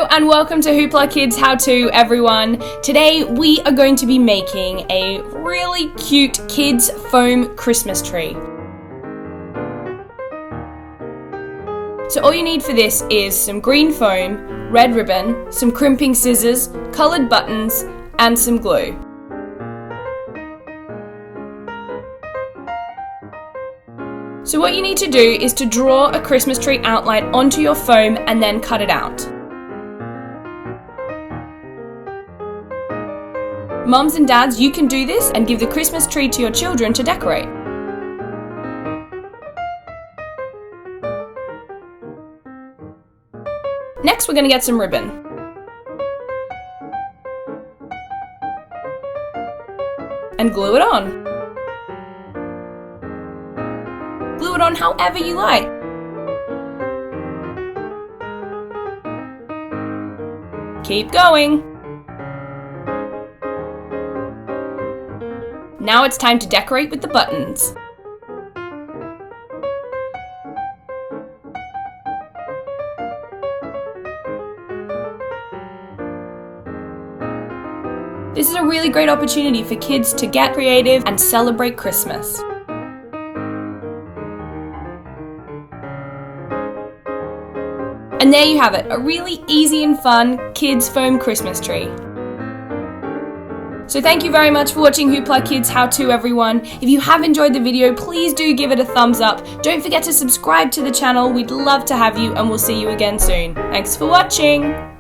and welcome to HooplaKidz How To, everyone. Today we are going to be making a really cute kids foam Christmas tree. So all you need for this is some green foam, red ribbon, some crimping scissors, coloured buttons, and some glue. So what you need to do is to draw a Christmas tree outline onto your foam and then cut it out. Mums and dads, you can do this and give the Christmas tree to your children to decorate. Next, we're going to get some ribbon. And glue it on. Glue it on however you like. Keep going. Now it's time to decorate with the buttons. This is a really great opportunity for kids to get creative and celebrate Christmas. And there you have it, a really easy and fun kids foam Christmas tree. So thank you very much for watching HooplaKidz How To, everyone. If you have enjoyed the video, please do give it a thumbs up. Don't forget to subscribe to the channel. We'd love to have you, and we'll see you again soon. Thanks for watching.